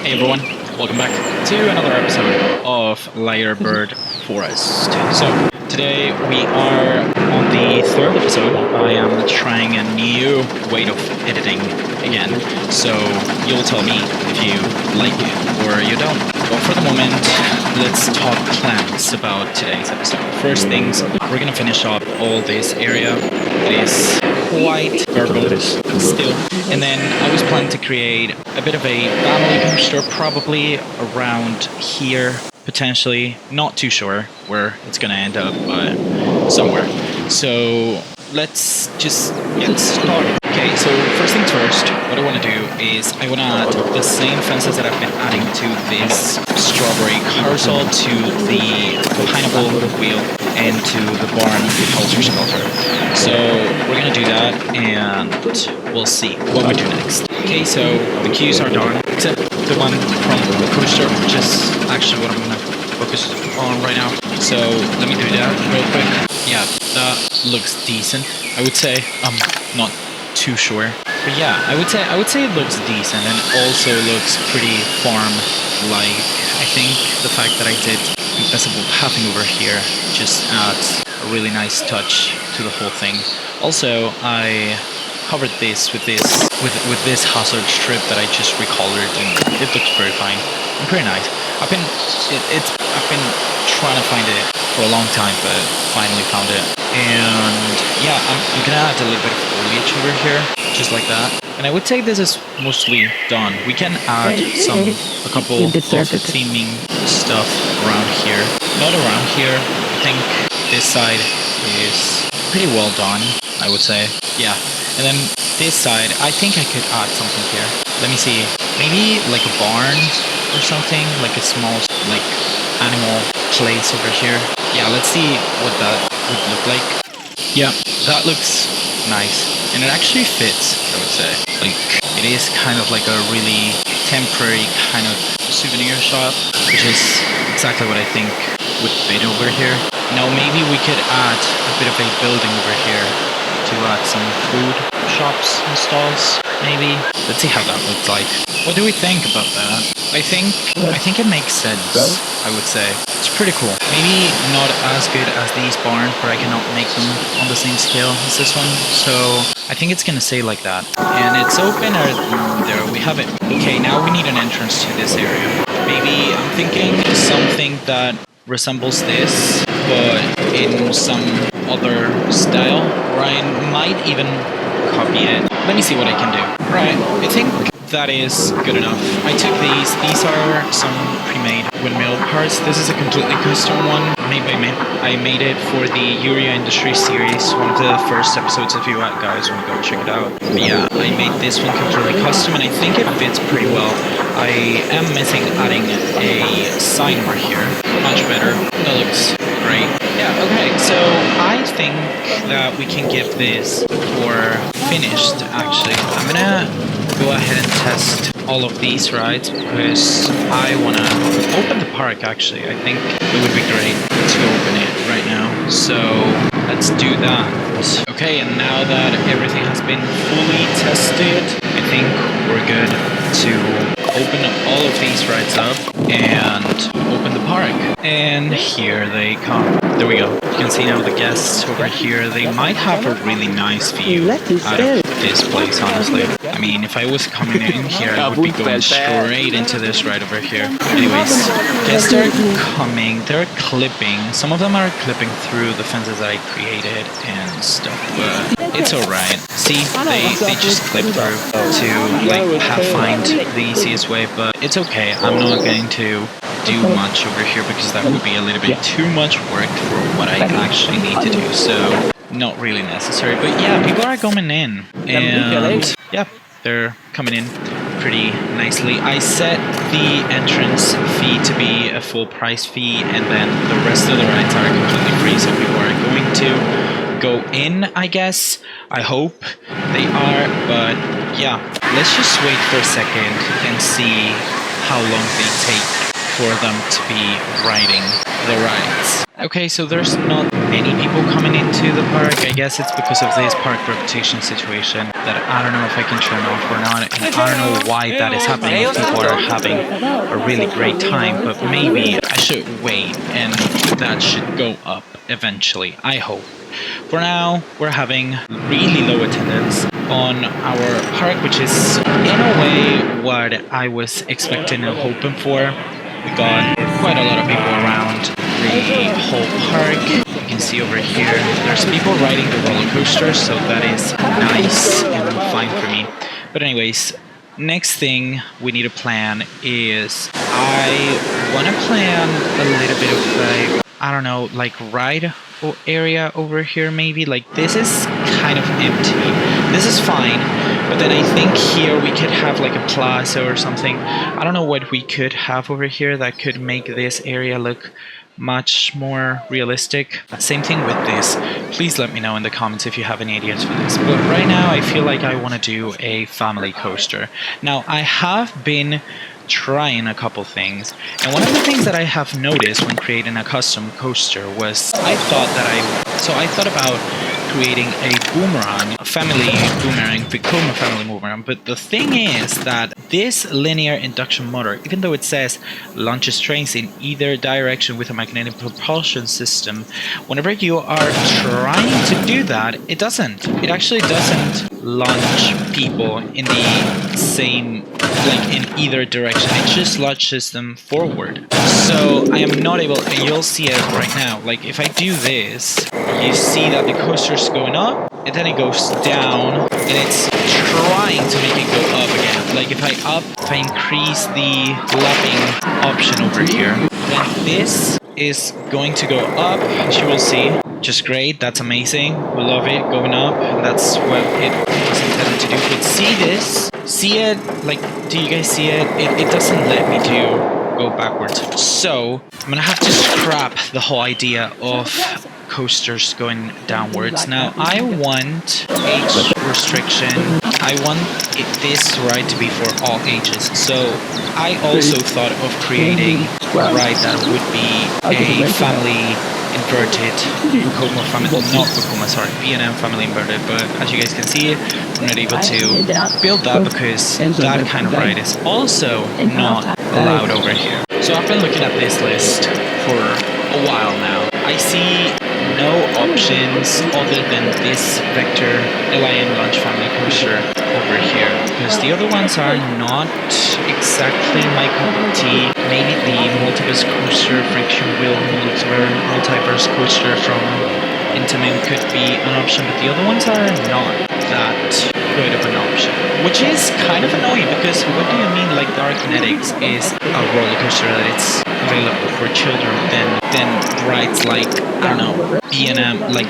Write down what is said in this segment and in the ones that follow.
Hey everyone, welcome back to another episode of Lirebird Forest. So, today we are on the third episode. I am trying a new way of editing again, so you'll tell me if you like it or you don't. But for the moment, let's talk plans about today's episode. First things, we're gonna finish up all this area. It is quite purple still. And then I was planning to create a bit of a family poster probably around here, potentially. Not too sure where it's gonna end up, but somewhere. So let's just get started. Okay, so first things first, what I want to do is I want to add the same fences that I've been adding to this strawberry carousel to the pineapple wheel and to the barn helter skelter. So we're going to do that and we'll see what we do next. Okay, so the queues are done, except the one from the coaster, which is actually what I'm going to focus on right now. So let me do that real quick. Yeah, that looks decent, I would say. I'm not too sure, but yeah, I would say it looks decent and also looks pretty farm-like. I think the fact that I did invisible pathing over here just adds a really nice touch to the whole thing. Also, I covered this with this hazard strip that I just recolored, and it looks very fine and pretty nice. I've been trying to find it for a long time, but finally found it. And yeah, I'm gonna add a little bit of foliage over here, just like that. And I would say this is mostly done. We can add a couple of theming stuff around here. Not around here. I think this side is pretty well done, I would say. Yeah. And then this side, I think I could add something here. Let me see. Maybe like a barn or something, like a small like animal place over here. Yeah, let's see what that would look like. Yeah, that looks nice. And it actually fits, I would say. Like, it is kind of like a really temporary kind of souvenir shop, which is exactly what I think would fit over here. Now, maybe we could add a bit of a building over here to add some food shops and stalls, maybe. Let's see how that looks like. What do we think about that? I think it makes sense, I would say. It's pretty cool. Maybe not as good as these barns, but I cannot make them on the same scale as this one. So I think it's gonna stay like that. And it's open, or there we have it. Okay, now we need an entrance to this area. Maybe I'm thinking something that resembles this, but in some other style, or I might even copy it. Let me see what I can do. Right, I think that is good enough. I took these. These are some pre-made windmill parts. This is a completely custom one made by me. I made it for the Uria Industry series, one of the first episodes. If you guys want to go check it out. But yeah, I made this one completely custom, and I think it fits pretty well. I am missing adding a sign over here. Much better. That looks great. Yeah, okay, so I think that we can give this for finished, actually. I'm gonna go ahead and test all of these rides because I want to open the park, actually. I think it would be great to open it right now. So let's do that. Okay, and now that everything has been fully tested, I think we're good to open all of these rides up and open the park. And here they come. There we go. You can see now the guests over here. They might have a really nice view out of this place, honestly. I mean, if I was coming in here, I would be going straight into this right over here. Anyways, guests are coming. They're clipping. Some of them are clipping through the fences I created and stuff, but it's alright. See, they just clip through to like find the easiest way, but it's okay. I'm not going to do much over here because that would be a little bit too much work for what I actually need to do, so not really necessary. But yeah, people are coming in, and yeah, they're coming in pretty nicely. I set the entrance fee to be a full price fee, and then the rest of the rides are completely free, so people are going to go in, I guess. I hope they are, but yeah, let's just wait for a second and see how long they take for them to be riding the rides. Okay, so there's not many people coming into the park. I guess it's because of this park reputation situation that I don't know if I can turn off or not, and I don't know why that is happening if people are having a really great time, but maybe I should wait and that should go up eventually, I hope. For now, we're having really low attendance on our park, which is in a way what I was expecting and hoping for. We got quite a lot of people around the whole park. You can see over here, there's people riding the roller coaster, so that is nice and fine for me. But anyways, next thing we need to plan is I want to plan a little bit of like, I don't know, like ride area over here maybe. Like this is kind of empty. This is fine, but then I think here we could have like a plaza or something. I don't know what we could have over here that could make this area look much more realistic. Same thing with this. Please let me know in the comments if you have any ideas for this. But right now I feel like I want to do a family coaster. Now I have been trying a couple things, and one of the things that I have noticed when creating a custom coaster was I thought about creating a boomerang, a family boomerang, Vekoma Family boomerang. But the thing is that this linear induction motor, even though it says launches trains in either direction with a magnetic propulsion system, whenever you are trying to do that, it doesn't. It actually doesn't launch people in the same, like in either direction. It just launches them forward. So I am not able, and you'll see it right now, like if I do this, you see that the coaster's going up, and then it goes down, and it's trying to make it go up again. Like if I increase the lapping option over here, then this is going to go up, as you will see. Just great, that's amazing, we love it, going up, and that's what it was intended to do. But see this? See it? Like, do you guys see it? It doesn't let me go backwards. So, I'm gonna have to scrap the whole idea of coasters going downwards. Now, I want age restriction. I want this ride to be for all ages. So, I also thought of creating a ride that would be a family inverted Vekoma Family, not Vekoma, sorry, B&M Family inverted, but as you guys can see, I'm not able to build that because that kind of ride is also not allowed over here. So I've been looking at this list for a while now. I see no options other than this Vector LIM Launch Family coaster over here, because the other ones are not exactly my cup of tea. Maybe the multiverse coaster, friction wheel multiverse coaster from Intamin could be an option, but the other ones are not that good of an option, which is kind of annoying because what do you mean like Dark Kinetics is a roller coaster that it's available for children, then rides like, I don't know, B&M, like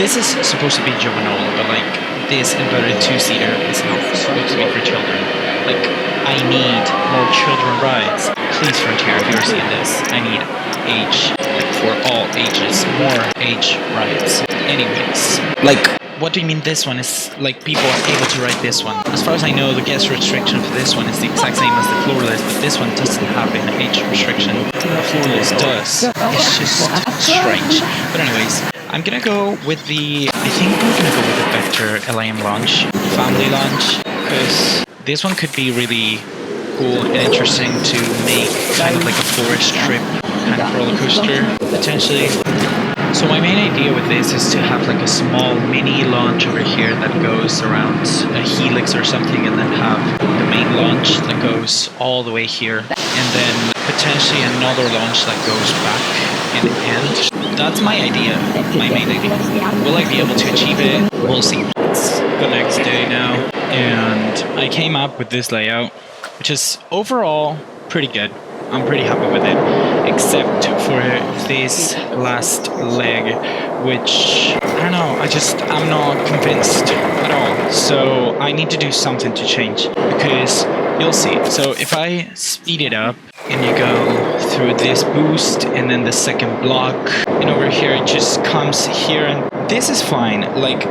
this is supposed to be juvenile, but like this inverted two-seater is not supposed to be for children. Like, I need more children rides. Please, Frontier, if you're seeing this, I need age, like for all ages, more age rides. Anyways, like, what do you mean this one is, like, people are able to ride this one? As far as I know, the guest restriction for this one is the exact same as the floorless, but this one doesn't have an age restriction. The floorless does. It's just strange. But anyways, I'm gonna go with the, I think I'm gonna go with the Vector LIM Launch, Family Launch, because this one could be really cool and interesting to make kind of like a forest trip kind of roller coaster, potentially. So my main idea with this is to have like a small mini launch over here that goes around a helix or something, and then have the main launch that goes all the way here, and then potentially another launch that goes back in the end. That's my idea, my main idea. Will I be able to achieve it? We'll see. It's the next day now, and I came up with this layout, which is overall pretty good. I'm pretty happy with it, except for this last leg, which, I don't know, I'm not convinced at all. So I need to do something to change, because you'll see. So if I speed it up, and you go through this boost, and then the second block, and over here it just comes here, and this is fine. Like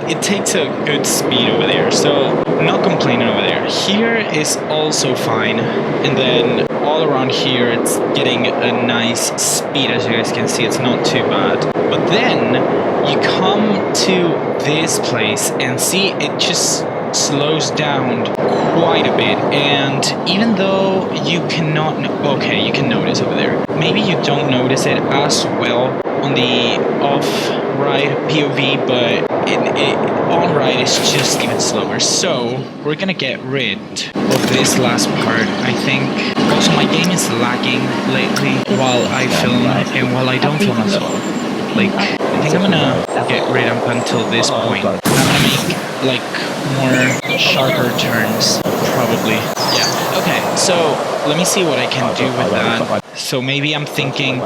it takes a good speed over there, so I'm not complaining over there. Here is also fine, and then all around here it's getting a nice speed. As you guys can see, it's not too bad. But then you come to this place and see it just slows down quite a bit, and even though you cannot okay, you can notice over there, maybe you don't notice it as well on the off-ride POV, but on-ride is just even slower. So we're gonna get rid of this last part, I think. Also, my game is lagging lately while I film and while I don't film as well. Like, I think I'm gonna get rid up until this point. I'm gonna make like more sharper turns, probably. Yeah. Okay, so let me see what I can do with that. So maybe I'm thinking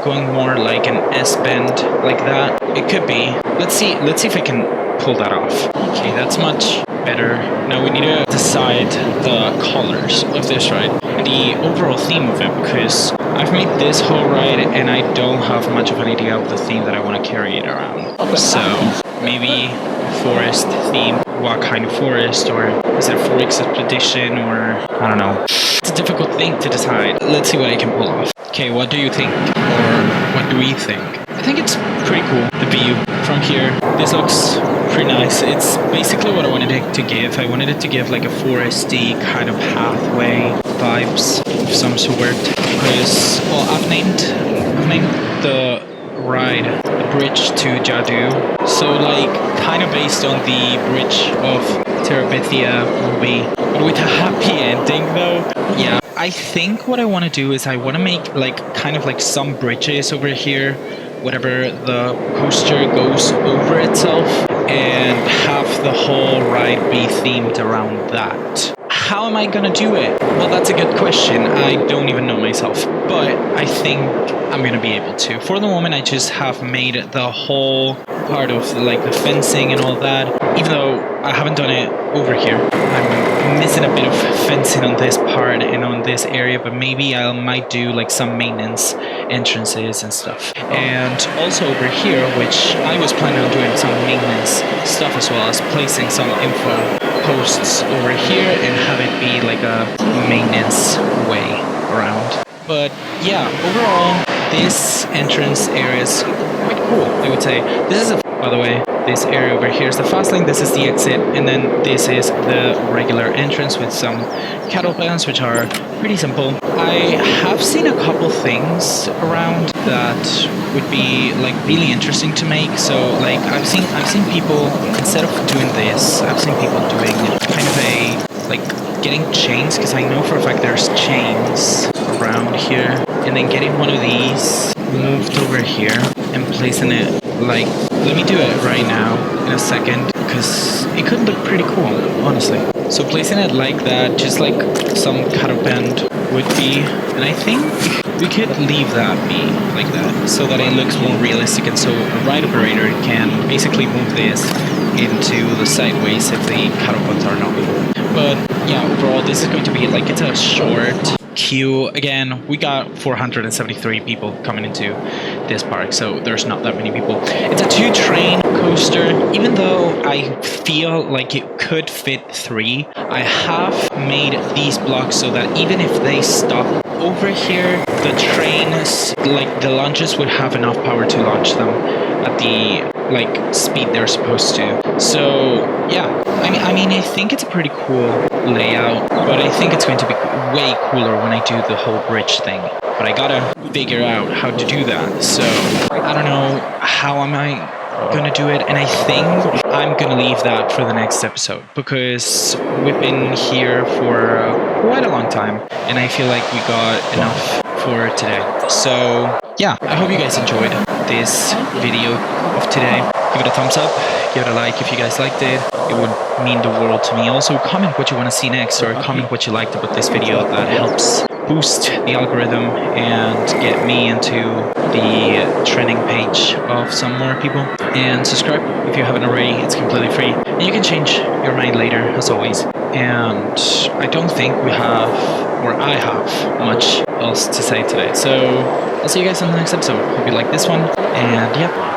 going more like an S-bend like that. It could be. Let's see if I can pull that off. Okay, that's much better. Now we need to decide the colors of this ride and the overall theme of it, because I've made this whole ride and I don't have much of an idea of the theme that I want to carry it around. So maybe forest theme. What kind of forest? Or is it a forest expedition? Or I don't know. It's a difficult thing to decide. Let's see what I can pull off. Okay, what do you think? Or what do we think? I think it's pretty cool, the view from here. This looks pretty nice. It's basically what I wanted it to give. I wanted it to give like a foresty kind of pathway vibes of some sort. Because, well, I've named the ride the bridge to Jadu. So like kind of based on the bridge of Terabithia movie, but with a happy ending though. Yeah, I think what I want to do is I want to make like kind of like some bridges over here, whatever the coaster goes over itself, and have the whole ride be themed around that. How am I gonna do it? Well, that's a good question. I don't even know myself, but I think I'm gonna be able to. For the moment, I just have made the whole part of like the fencing and all that, even though I haven't done it over here. I'm missing a bit of fencing on this part and on this area, but maybe I might do like some maintenance entrances and stuff. And also over here, which I was planning on doing some maintenance stuff as well as placing some info posts over here and have it be like a maintenance way around. But yeah, overall, this entrance area is quite cool, I would say. This is by the way, this area over here is the fast lane, this is the exit, and then this is the regular entrance with some cattle pens, which are pretty simple. I have seen a couple things around that would be like really interesting to make. So like I've seen people, instead of doing this, I've seen people doing kind of a like getting chains, because I know for a fact there's chains around here, and then getting one of these moved over here and placing it like, let me do it right now in a second, because it could look pretty cool, honestly. So placing it like that, just like some cattle bend would be, and I think we could leave that be like that, so that it looks more realistic, and so a ride operator can basically move this into the sideways if the cattle bends are not moving. But yeah, overall this is going to be like, it's a short queue. Again, we got 473 people coming into this park, so there's not that many people. It's a 2-train coaster. Even though I feel like it could fit 3, I have made these blocks so that even if they stop over here, the trains, like the launches, would have enough power to launch them at the like speed they're supposed to. So yeah, I mean I think it's a pretty cool layout, but I think it's going to be way cooler when I do the whole bridge thing. But I gotta figure out how to do that. So I don't know how am I gonna do it, and I think I'm gonna leave that for the next episode, because we've been here for quite a long time and I feel like we got enough for today. So yeah, I hope you guys enjoyed this video of today. Give it a thumbs up, give it a like if you guys liked it. It would mean the world to me. Also comment what you want to see next, or comment what you liked about this video. That helps boost the algorithm and get me into the trending page of some more people. And subscribe if you haven't already, it's completely free, and you can change your mind later, as always. And I don't think we have, or I have, much else to say today. So I'll see you guys in the next episode. Hope you like this one, and yeah, bye.